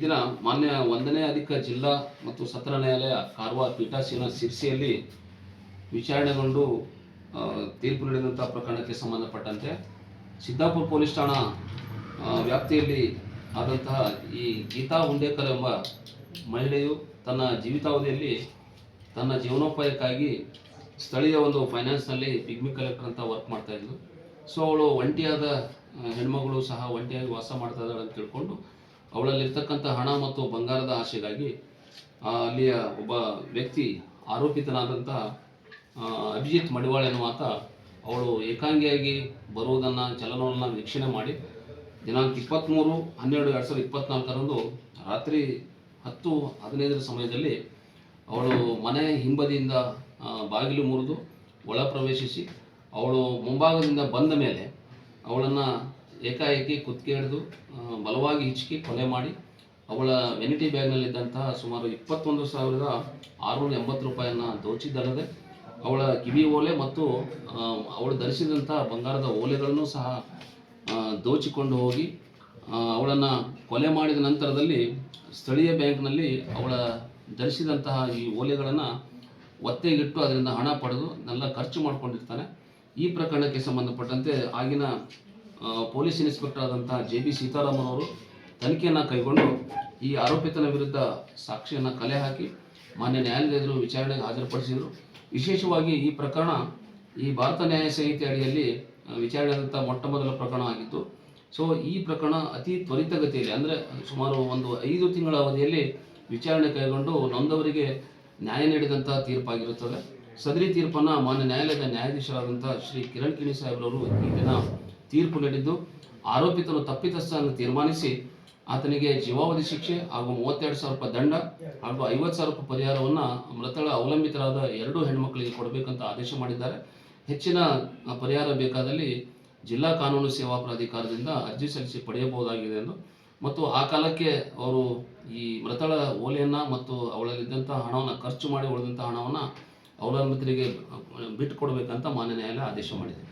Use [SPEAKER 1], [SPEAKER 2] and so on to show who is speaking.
[SPEAKER 1] ದಿನ ಮಾನ್ಯ 1ನೇ ಅಧಿಕ ಜಿಲ್ಲಾ ಮತ್ತು ಸತ್ರ ನ್ಯಾಯಾಲಯ ಕಾರವಾರ ಪೀಠಾಸೀನ ಸಿರ್ಸಿಯಲ್ಲಿ ವಿಚಾರಣೆಗೊಂಡು ತೀರ್ಪು ನೀಡಿದಂಥ ಪ್ರಕರಣಕ್ಕೆ ಸಂಬಂಧಪಟ್ಟಂತೆ ಸಿದ್ದಾಪುರ ಪೊಲೀಸ್ ಠಾಣಾ ವ್ಯಾಪ್ತಿಯಲ್ಲಿ ಆದಂತಹ ಈ ಗೀತಾ ಹುಂಡೇಕರ್ ಎಂಬ ಮಹಿಳೆಯು ತನ್ನ ಜೀವಿತಾವಧಿಯಲ್ಲಿ ತನ್ನ ಜೀವನೋಪಾಯಕ್ಕಾಗಿ ಸ್ಥಳೀಯ ಒಂದು ಫೈನಾನ್ಸ್ನಲ್ಲಿ ಪಿಗ್ಮಿ ಕಲೆಕ್ಟರ್ ಅಂತ ವರ್ಕ್ ಮಾಡ್ತಾ ಇದ್ಲು. ಸೊ ಅವಳು ಒಂಟಿಯಾದ ಹೆಣ್ಮಗಳು ಸಹ ಒಂಟಿಯಾಗಿ ವಾಸ ಮಾಡ್ತಾ ಇದ್ದಾಳೆ ಅಂತ ತಿಳ್ಕೊಂಡು ಅವಳಲ್ಲಿರ್ತಕ್ಕಂಥ ಹಣ ಮತ್ತು ಬಂಗಾರದ ಆಸೆಗಾಗಿ ಅಲ್ಲಿಯ ಒಬ್ಬ ವ್ಯಕ್ತಿ ಆರೋಪಿತನಾದಂಥ ಅಭಿಜಿತ್ ಮಡಿವಾಳ ಎನ್ನುವಾತ ಅವಳು ಏಕಾಂಗಿಯಾಗಿ ಬರುವುದನ್ನು ಚಲನವನ್ನು ವೀಕ್ಷಣೆ ಮಾಡಿ ದಿನಾಂಕ 23/12/2024ರಂದು ರಾತ್ರಿ 10:15 ಸಮಯದಲ್ಲಿ ಅವಳು ಮನೆ ಹಿಂಬದಿಯಿಂದ ಬಾಗಿಲು ಮುರಿದು ಒಳ ಪ್ರವೇಶಿಸಿ ಅವಳು ಮುಂಭಾಗದಿಂದ ಬಂದ ಮೇಲೆ ಅವಳನ್ನು ಏಕಾಏಕಿ ಕುತ್ತಿಗೆ ಹಿಡಿದು ಬಲವಾಗಿ ಹಿಚ್ಚಿ ಕೊಲೆ ಮಾಡಿ ಅವಳ ವೆನಿಟಿ ಬ್ಯಾಗ್ನಲ್ಲಿದ್ದಂತಹ ಸುಮಾರು 21,680 ರೂಪಾಯಿಯನ್ನು ದೋಚಿದ್ದಲ್ಲದೆ ಅವಳ ಕಿವಿ ಓಲೆ ಮತ್ತು ಅವಳು ಧರಿಸಿದಂಥ ಬಂಗಾರದ ಓಲೆಗಳನ್ನು ಸಹ ದೋಚಿಕೊಂಡು ಹೋಗಿ ಅವಳನ್ನು ಕೊಲೆ ಮಾಡಿದ ನಂತರದಲ್ಲಿ ಸ್ಥಳೀಯ ಬ್ಯಾಂಕ್ನಲ್ಲಿ ಅವಳ ಧರಿಸಿದಂತಹ ಈ ಓಲೆಗಳನ್ನು ಒತ್ತೆಗಿಟ್ಟು ಅದರಿಂದ ಹಣ ಪಡೆದು ಎಲ್ಲ ಖರ್ಚು ಮಾಡಿಕೊಂಡಿರ್ತಾನೆ. ಈ ಪ್ರಕರಣಕ್ಕೆ ಸಂಬಂಧಪಟ್ಟಂತೆ ಆಗಿನ ಪೊಲೀಸ್ ಇನ್ಸ್ಪೆಕ್ಟರ್ ಆದಂತಹ JB ಸೀತಾರಾಮನ್ ಅವರು ತನಿಖೆಯನ್ನು ಕೈಗೊಂಡು ಈ ಆರೋಪಿತನ ವಿರುದ್ಧ ಸಾಕ್ಷಿಯನ್ನು ಕಲೆ ಹಾಕಿ ಮಾನ್ಯ ನ್ಯಾಯಾಲಯದ ಎದುರು ವಿಚಾರಣೆಗೆ ಹಾಜರುಪಡಿಸಿದರು. ವಿಶೇಷವಾಗಿ ಈ ಪ್ರಕರಣ ಈ ಭಾರತ ನ್ಯಾಯ ಸಂಹಿತೆ ಅಡಿಯಲ್ಲಿ ವಿಚಾರಣೆಯಾದಂಥ ಮೊಟ್ಟಮೊದಲ ಪ್ರಕರಣ ಆಗಿತ್ತು. ಸೊ ಈ ಪ್ರಕರಣ ಅತಿ ತ್ವರಿತಗತಿಯಲ್ಲಿ ಅಂದರೆ ಸುಮಾರು ಒಂದು 5 ತಿಂಗಳ ಅವಧಿಯಲ್ಲಿ ವಿಚಾರಣೆ ಕೈಗೊಂಡು ನೊಂದವರಿಗೆ ನ್ಯಾಯ ನೀಡಿದಂಥ ತೀರ್ಪಾಗಿರುತ್ತದೆ. ಸದರಿ ತೀರ್ಪನ್ನು ಮಾನ್ಯ ನ್ಯಾಯಾಲಯದ ನ್ಯಾಯಾಧೀಶರಾದಂಥ ಶ್ರೀ ಕಿರಣ್ ಕಿಣಿ ಸಾಹೇಬ್ರವರು ಈ ದಿನ ತೀರ್ಪು ನೀಡಿದ್ದು, ಆರೋಪಿತನು ತಪ್ಪಿತಸ್ಥನ್ನು ತೀರ್ಮಾನಿಸಿ ಆತನಿಗೆ ಜೀವಾವಧಿ ಶಿಕ್ಷೆ ಹಾಗೂ 32,000 ರೂಪಾಯಿ ದಂಡ ಹಾಗೂ 50,000 ರೂಪಾಯಿ ಪರಿಹಾರವನ್ನು ಮೃತಳ ಅವಲಂಬಿತರಾದ 2 ಹೆಣ್ಮಕ್ಕಳಿಗೆ ಕೊಡಬೇಕಂತ ಆದೇಶ ಮಾಡಿದ್ದಾರೆ. ಹೆಚ್ಚಿನ ಪರಿಹಾರ ಬೇಕಾದಲ್ಲಿ ಜಿಲ್ಲಾ ಕಾನೂನು ಸೇವಾ ಪ್ರಾಧಿಕಾರದಿಂದ ಅರ್ಜಿ ಸಲ್ಲಿಸಿ ಪಡೆಯಬಹುದಾಗಿದೆ ಎಂದು ಮತ್ತು ಆ ಕಾಲಕ್ಕೆ ಅವರು ಈ ಮೃತಳ ಓಲೆಯನ್ನು ಮತ್ತು ಅವಳಲ್ಲಿದ್ದಂಥ ಹಣವನ್ನು ಖರ್ಚು ಮಾಡಿ ಉಳಿದಂಥ ಹಣವನ್ನು ಅವಲಂಬಿತರಿಗೆ ಬಿಟ್ಟು ಕೊಡಬೇಕಂತ ಮಾನ್ಯ ನ್ಯಾಯಾಲಯ ಆದೇಶ ಮಾಡಿದೆ.